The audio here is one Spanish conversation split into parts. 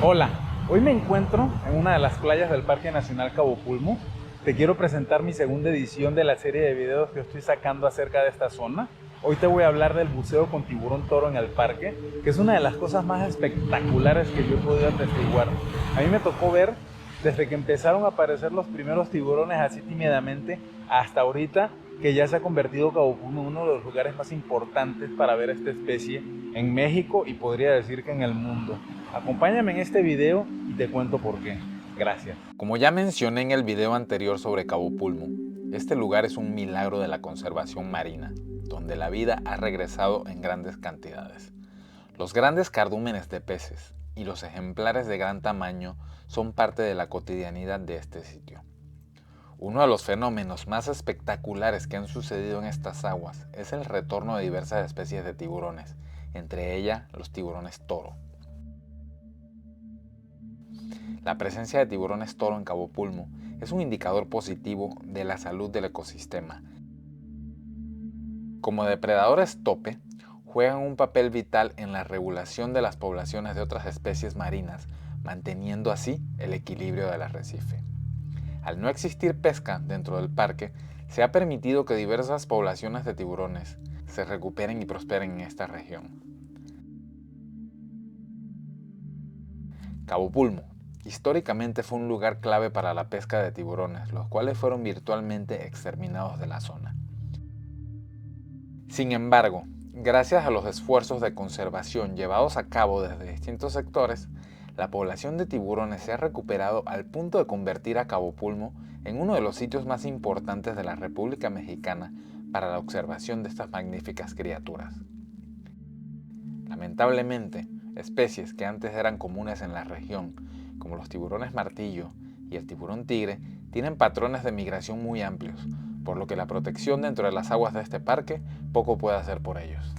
Hola, hoy me encuentro en una de las playas del Parque Nacional Cabo Pulmo. Te quiero presentar mi segunda edición de la serie de videos que estoy sacando acerca de esta zona. Hoy te voy a hablar del buceo con tiburón toro en el parque, que es una de las cosas más espectaculares que yo he podido atestiguar. A mí me tocó ver desde que empezaron a aparecer los primeros tiburones así tímidamente hasta ahorita que ya se ha convertido Cabo Pulmo en uno de los lugares más importantes para ver esta especie en México y podría decir que en el mundo. Acompáñame en este video y te cuento por qué. Gracias. Como ya mencioné en el video anterior sobre Cabo Pulmo, este lugar es un milagro de la conservación marina, donde la vida ha regresado en grandes cantidades. Los grandes cardúmenes de peces y los ejemplares de gran tamaño son parte de la cotidianidad de este sitio. Uno de los fenómenos más espectaculares que han sucedido en estas aguas es el retorno de diversas especies de tiburones, entre ellas los tiburones toro. La presencia de tiburones toro en Cabo Pulmo es un indicador positivo de la salud del ecosistema. Como depredadores tope, juegan un papel vital en la regulación de las poblaciones de otras especies marinas, manteniendo así el equilibrio del arrecife. Al no existir pesca dentro del parque, se ha permitido que diversas poblaciones de tiburones se recuperen y prosperen en esta región. Cabo Pulmo históricamente fue un lugar clave para la pesca de tiburones, los cuales fueron virtualmente exterminados de la zona. Sin embargo, gracias a los esfuerzos de conservación llevados a cabo desde distintos sectores, la población de tiburones se ha recuperado al punto de convertir a Cabo Pulmo en uno de los sitios más importantes de la República Mexicana para la observación de estas magníficas criaturas. Lamentablemente, especies que antes eran comunes en la región, como los tiburones martillo y el tiburón tigre, tienen patrones de migración muy amplios, por lo que la protección dentro de las aguas de este parque poco puede hacer por ellos.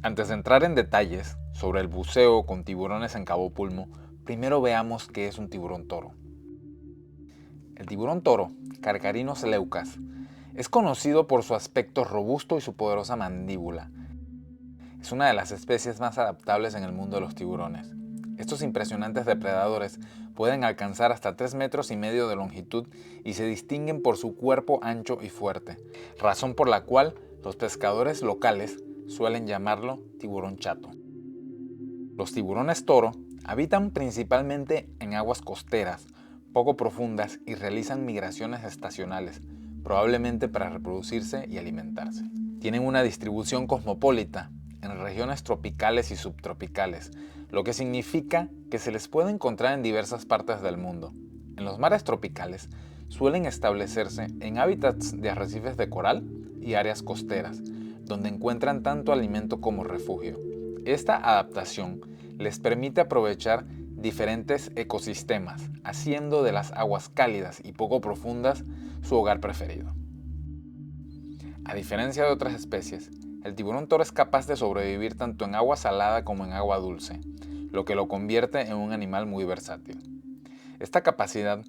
Antes de entrar en detalles sobre el buceo con tiburones en Cabo Pulmo, primero veamos qué es un tiburón toro. El tiburón toro, Carcharhinus leucas, es conocido por su aspecto robusto y su poderosa mandíbula. Es una de las especies más adaptables en el mundo de los tiburones. Estos impresionantes depredadores pueden alcanzar hasta 3,5 metros de longitud y se distinguen por su cuerpo ancho y fuerte, razón por la cual los pescadores locales suelen llamarlo tiburón chato. Los tiburones toro habitan principalmente en aguas costeras, poco profundas y realizan migraciones estacionales, probablemente para reproducirse y alimentarse. Tienen una distribución cosmopolita en regiones tropicales y subtropicales, lo que significa que se les puede encontrar en diversas partes del mundo. En los mares tropicales suelen establecerse en hábitats de arrecifes de coral y áreas costeras, donde encuentran tanto alimento como refugio. Esta adaptación les permite aprovechar diferentes ecosistemas, haciendo de las aguas cálidas y poco profundas su hogar preferido. A diferencia de otras especies, el tiburón toro es capaz de sobrevivir tanto en agua salada como en agua dulce, lo que lo convierte en un animal muy versátil. Esta capacidad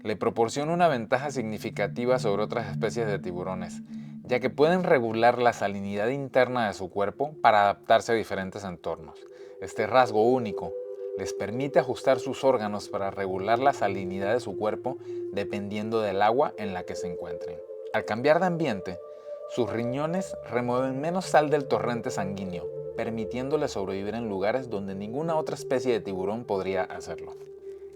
le proporciona una ventaja significativa sobre otras especies de tiburones, ya que pueden regular la salinidad interna de su cuerpo para adaptarse a diferentes entornos. Este rasgo único les permite ajustar sus órganos para regular la salinidad de su cuerpo dependiendo del agua en la que se encuentren. Al cambiar de ambiente, sus riñones remueven menos sal del torrente sanguíneo, permitiéndoles sobrevivir en lugares donde ninguna otra especie de tiburón podría hacerlo.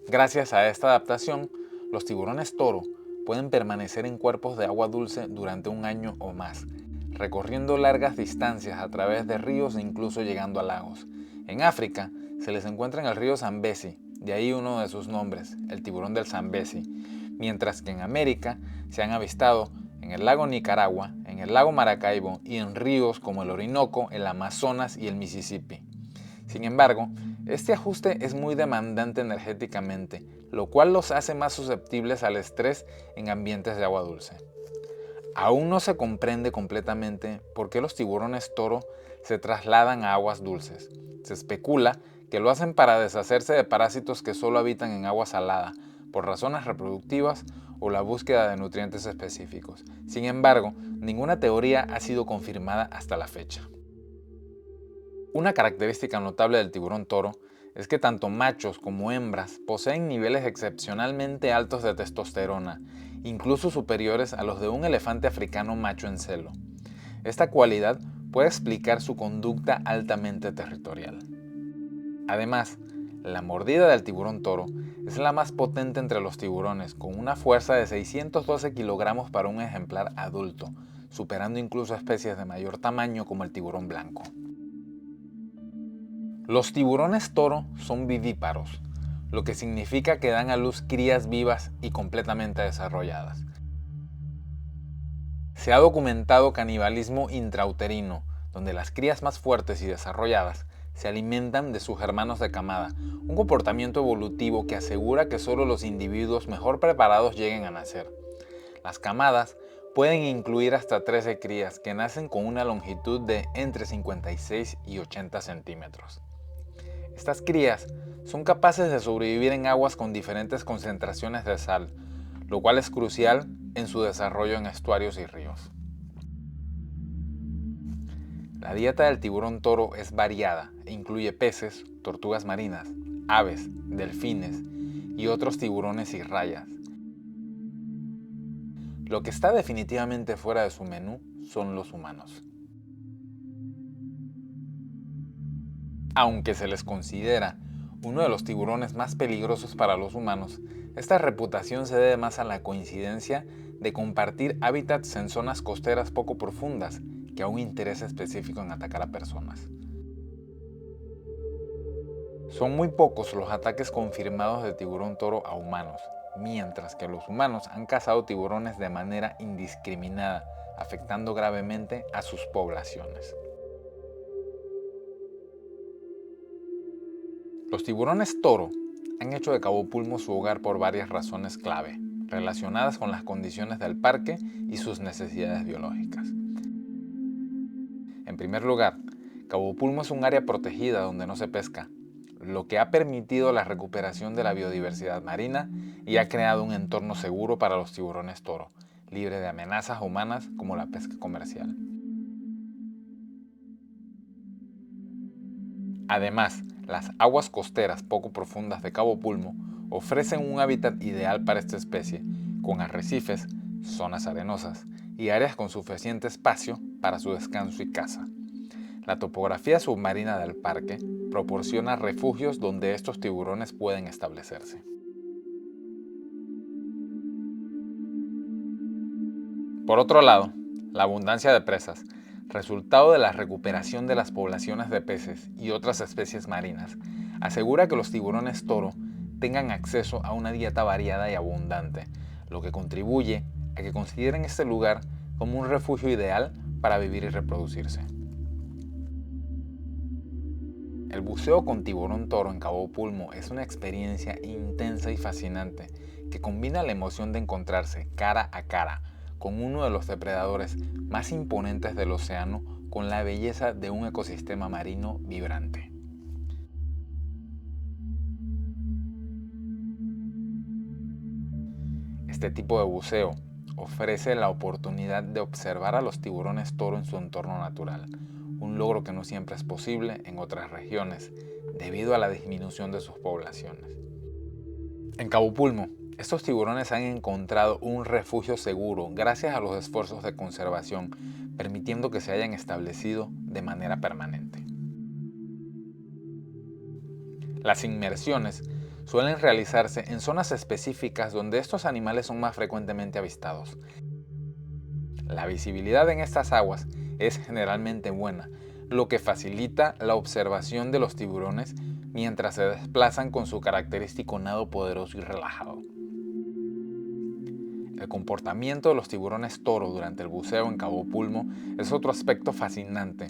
Gracias a esta adaptación, los tiburones toro pueden permanecer en cuerpos de agua dulce durante 1 año o más, recorriendo largas distancias a través de ríos e incluso llegando a lagos. En África se les encuentra en el río Zambezi, de ahí uno de sus nombres, el tiburón del Zambezi, mientras que en América se han avistado en el lago Nicaragua, en el lago Maracaibo y en ríos como el Orinoco, el Amazonas y el Mississippi. Sin embargo, este ajuste es muy demandante energéticamente, lo cual los hace más susceptibles al estrés en ambientes de agua dulce. Aún no se comprende completamente por qué los tiburones toro se trasladan a aguas dulces. Se especula que lo hacen para deshacerse de parásitos que solo habitan en agua salada, por razones reproductivas o la búsqueda de nutrientes específicos. Sin embargo, ninguna teoría ha sido confirmada hasta la fecha. Una característica notable del tiburón toro es que tanto machos como hembras poseen niveles excepcionalmente altos de testosterona, incluso superiores a los de un elefante africano macho en celo. Esta cualidad puede explicar su conducta altamente territorial. Además, la mordida del tiburón toro es la más potente entre los tiburones, con una fuerza de 612 kilogramos para un ejemplar adulto, superando incluso especies de mayor tamaño como el tiburón blanco. Los tiburones toro son vivíparos, lo que significa que dan a luz crías vivas y completamente desarrolladas. Se ha documentado canibalismo intrauterino, donde las crías más fuertes y desarrolladas se alimentan de sus hermanos de camada, un comportamiento evolutivo que asegura que solo los individuos mejor preparados lleguen a nacer. Las camadas pueden incluir hasta 13 crías que nacen con una longitud de entre 56 y 80 centímetros. Estas crías son capaces de sobrevivir en aguas con diferentes concentraciones de sal, lo cual es crucial en su desarrollo en estuarios y ríos. La dieta del tiburón toro es variada e incluye peces, tortugas marinas, aves, delfines y otros tiburones y rayas. Lo que está definitivamente fuera de su menú son los humanos. Aunque se les considera uno de los tiburones más peligrosos para los humanos, esta reputación se debe más a la coincidencia de compartir hábitats en zonas costeras poco profundas que a un interés específico en atacar a personas. Son muy pocos los ataques confirmados de tiburón toro a humanos, mientras que los humanos han cazado tiburones de manera indiscriminada, afectando gravemente a sus poblaciones. Los tiburones toro han hecho de Cabo Pulmo su hogar por varias razones clave, relacionadas con las condiciones del parque y sus necesidades biológicas. En primer lugar, Cabo Pulmo es un área protegida donde no se pesca, lo que ha permitido la recuperación de la biodiversidad marina y ha creado un entorno seguro para los tiburones toro, libre de amenazas humanas como la pesca comercial. Además, las aguas costeras poco profundas de Cabo Pulmo ofrecen un hábitat ideal para esta especie, con arrecifes, zonas arenosas y áreas con suficiente espacio para su descanso y caza. La topografía submarina del parque proporciona refugios donde estos tiburones pueden establecerse. Por otro lado, la abundancia de presas, resultado de la recuperación de las poblaciones de peces y otras especies marinas, asegura que los tiburones toro tengan acceso a una dieta variada y abundante, lo que contribuye a que consideren este lugar como un refugio ideal para vivir y reproducirse. El buceo con tiburón toro en Cabo Pulmo es una experiencia intensa y fascinante que combina la emoción de encontrarse cara a cara con uno de los depredadores más imponentes del océano con la belleza de un ecosistema marino vibrante. Este tipo de buceo ofrece la oportunidad de observar a los tiburones toro en su entorno natural, un logro que no siempre es posible en otras regiones debido a la disminución de sus poblaciones. En Cabo Pulmo, estos tiburones han encontrado un refugio seguro gracias a los esfuerzos de conservación, permitiendo que se hayan establecido de manera permanente. Las inmersiones suelen realizarse en zonas específicas donde estos animales son más frecuentemente avistados. La visibilidad en estas aguas es generalmente buena, lo que facilita la observación de los tiburones mientras se desplazan con su característico nado poderoso y relajado. El comportamiento de los tiburones toro durante el buceo en Cabo Pulmo es otro aspecto fascinante.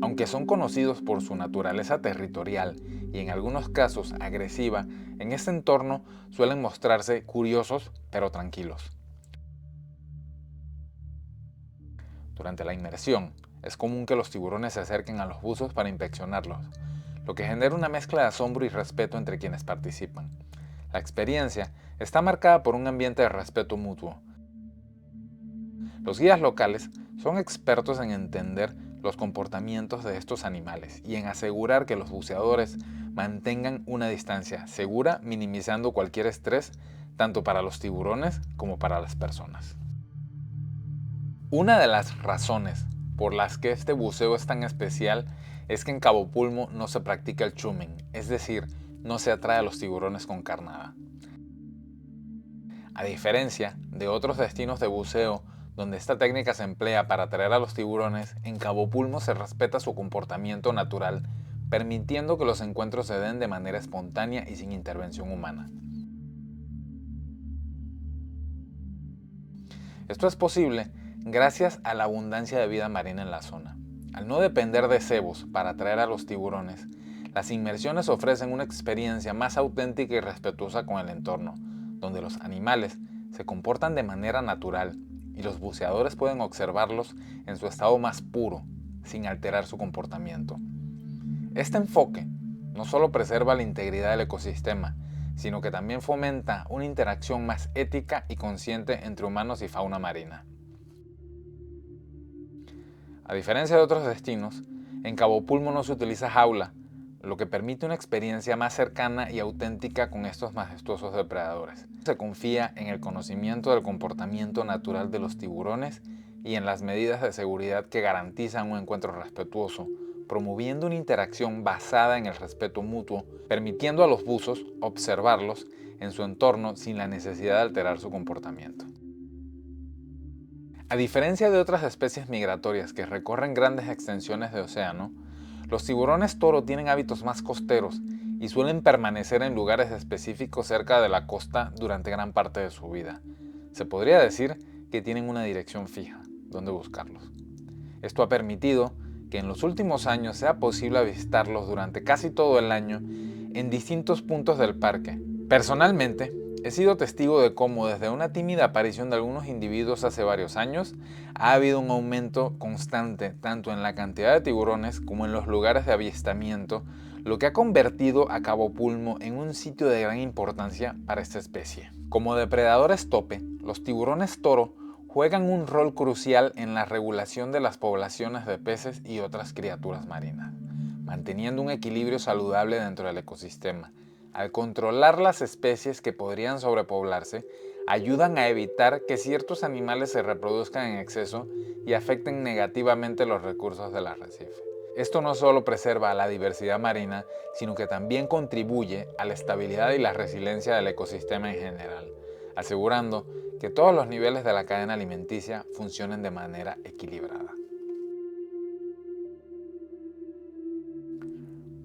Aunque son conocidos por su naturaleza territorial y en algunos casos agresiva, en este entorno suelen mostrarse curiosos pero tranquilos. Durante la inmersión, es común que los tiburones se acerquen a los buzos para inspeccionarlos, lo que genera una mezcla de asombro y respeto entre quienes participan. La experiencia está marcada por un ambiente de respeto mutuo. Los guías locales son expertos en entender los comportamientos de estos animales y en asegurar que los buceadores mantengan una distancia segura, minimizando cualquier estrés tanto para los tiburones como para las personas. Una de las razones por las que este buceo es tan especial es que en Cabo Pulmo no se practica el chumming, es decir, no se atrae a los tiburones con carnada. A diferencia de otros destinos de buceo donde esta técnica se emplea para atraer a los tiburones, en Cabo Pulmo se respeta su comportamiento natural, permitiendo que los encuentros se den de manera espontánea y sin intervención humana. Esto es posible gracias a la abundancia de vida marina en la zona. Al no depender de cebos para atraer a los tiburones, las inmersiones ofrecen una experiencia más auténtica y respetuosa con el entorno, donde los animales se comportan de manera natural y los buceadores pueden observarlos en su estado más puro, sin alterar su comportamiento. Este enfoque no solo preserva la integridad del ecosistema, sino que también fomenta una interacción más ética y consciente entre humanos y fauna marina. A diferencia de otros destinos, en Cabo Pulmo no se utiliza jaula, lo que permite una experiencia más cercana y auténtica con estos majestuosos depredadores. Se confía en el conocimiento del comportamiento natural de los tiburones y en las medidas de seguridad que garantizan un encuentro respetuoso, promoviendo una interacción basada en el respeto mutuo, permitiendo a los buzos observarlos en su entorno sin la necesidad de alterar su comportamiento. A diferencia de otras especies migratorias que recorren grandes extensiones de océano, los tiburones toro tienen hábitos más costeros y suelen permanecer en lugares específicos cerca de la costa durante gran parte de su vida. Se podría decir que tienen una dirección fija, donde buscarlos. Esto ha permitido que en los últimos años sea posible avistarlos durante casi todo el año en distintos puntos del parque. Personalmente, he sido testigo de cómo desde una tímida aparición de algunos individuos hace varios años, ha habido un aumento constante tanto en la cantidad de tiburones como en los lugares de avistamiento, lo que ha convertido a Cabo Pulmo en un sitio de gran importancia para esta especie. Como depredadores tope, los tiburones toro juegan un rol crucial en la regulación de las poblaciones de peces y otras criaturas marinas, manteniendo un equilibrio saludable dentro del ecosistema. Al controlar las especies que podrían sobrepoblarse, ayudan a evitar que ciertos animales se reproduzcan en exceso y afecten negativamente los recursos del arrecife. Esto no solo preserva la diversidad marina, sino que también contribuye a la estabilidad y la resiliencia del ecosistema en general, asegurando que todos los niveles de la cadena alimenticia funcionen de manera equilibrada.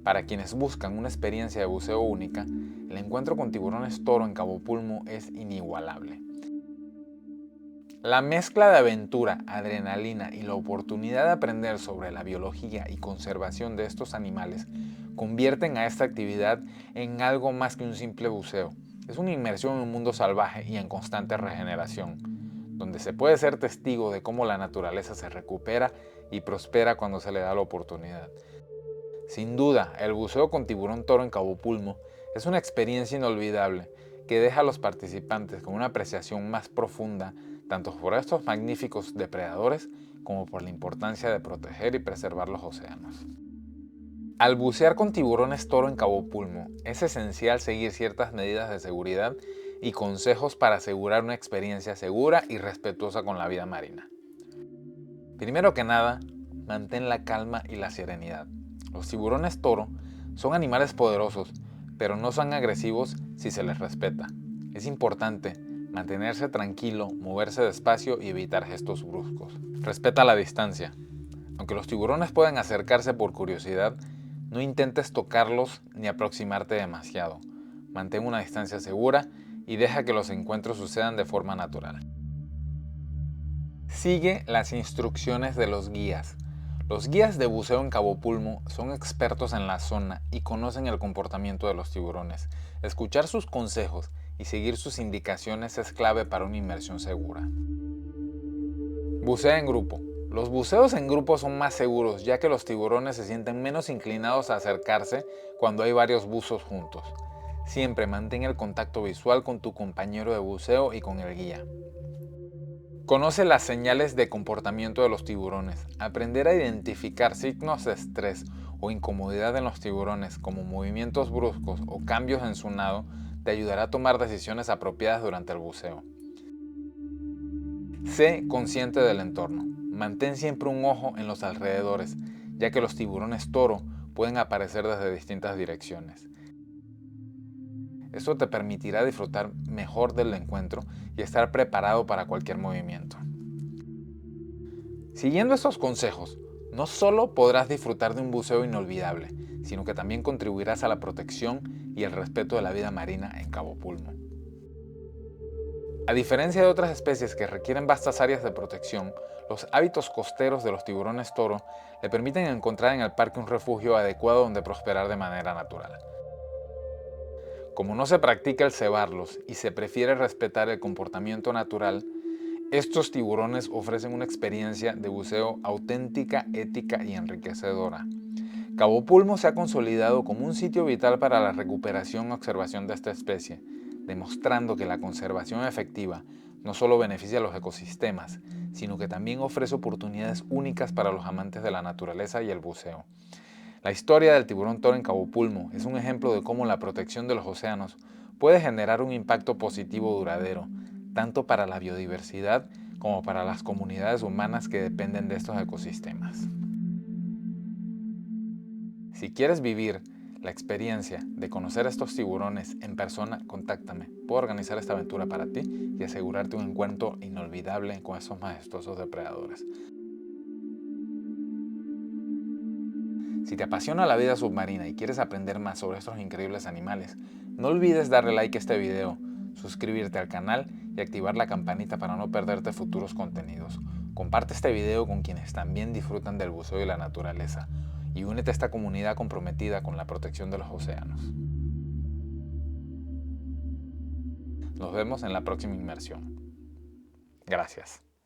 Para quienes buscan una experiencia de buceo única, el encuentro con tiburones toro en Cabo Pulmo es inigualable. La mezcla de aventura, adrenalina y la oportunidad de aprender sobre la biología y conservación de estos animales convierten a esta actividad en algo más que un simple buceo. Es una inmersión en un mundo salvaje y en constante regeneración, donde se puede ser testigo de cómo la naturaleza se recupera y prospera cuando se le da la oportunidad. Sin duda, el buceo con tiburón toro en Cabo Pulmo es una experiencia inolvidable que deja a los participantes con una apreciación más profunda tanto por estos magníficos depredadores como por la importancia de proteger y preservar los océanos. Al bucear con tiburones toro en Cabo Pulmo, es esencial seguir ciertas medidas de seguridad y consejos para asegurar una experiencia segura y respetuosa con la vida marina. Primero que nada, mantén la calma y la serenidad. Los tiburones toro son animales poderosos, pero no son agresivos si se les respeta. Es importante mantenerse tranquilo, moverse despacio y evitar gestos bruscos. Respeta la distancia. Aunque los tiburones pueden acercarse por curiosidad, no intentes tocarlos ni aproximarte demasiado. Mantén una distancia segura y deja que los encuentros sucedan de forma natural. Sigue las instrucciones de los guías. Los guías de buceo en Cabo Pulmo son expertos en la zona y conocen el comportamiento de los tiburones. Escuchar sus consejos y seguir sus indicaciones es clave para una inmersión segura. Bucea en grupo. Los buceos en grupo son más seguros ya que los tiburones se sienten menos inclinados a acercarse cuando hay varios buzos juntos. Siempre mantén el contacto visual con tu compañero de buceo y con el guía. Conoce las señales de comportamiento de los tiburones. Aprender a identificar signos de estrés o incomodidad en los tiburones, como movimientos bruscos o cambios en su nado, te ayudará a tomar decisiones apropiadas durante el buceo. Sé consciente del entorno. Mantén siempre un ojo en los alrededores, ya que los tiburones toro pueden aparecer desde distintas direcciones. Esto te permitirá disfrutar mejor del encuentro y estar preparado para cualquier movimiento. Siguiendo estos consejos, no solo podrás disfrutar de un buceo inolvidable, sino que también contribuirás a la protección y el respeto de la vida marina en Cabo Pulmo. A diferencia de otras especies que requieren vastas áreas de protección, los hábitos costeros de los tiburones toro le permiten encontrar en el parque un refugio adecuado donde prosperar de manera natural. Como no se practica el cebarlos y se prefiere respetar el comportamiento natural, estos tiburones ofrecen una experiencia de buceo auténtica, ética y enriquecedora. Cabo Pulmo se ha consolidado como un sitio vital para la recuperación y observación de esta especie, demostrando que la conservación efectiva no solo beneficia a los ecosistemas, sino que también ofrece oportunidades únicas para los amantes de la naturaleza y el buceo. La historia del tiburón toro en Cabo Pulmo es un ejemplo de cómo la protección de los océanos puede generar un impacto positivo duradero, tanto para la biodiversidad como para las comunidades humanas que dependen de estos ecosistemas. Si quieres vivir la experiencia de conocer a estos tiburones en persona, contáctame. Puedo organizar esta aventura para ti y asegurarte un encuentro inolvidable con esos majestuosos depredadores. Si te apasiona la vida submarina y quieres aprender más sobre estos increíbles animales, no olvides darle like a este video, suscribirte al canal y activar la campanita para no perderte futuros contenidos. Comparte este video con quienes también disfrutan del buceo y la naturaleza y únete a esta comunidad comprometida con la protección de los océanos. Nos vemos en la próxima inmersión. Gracias.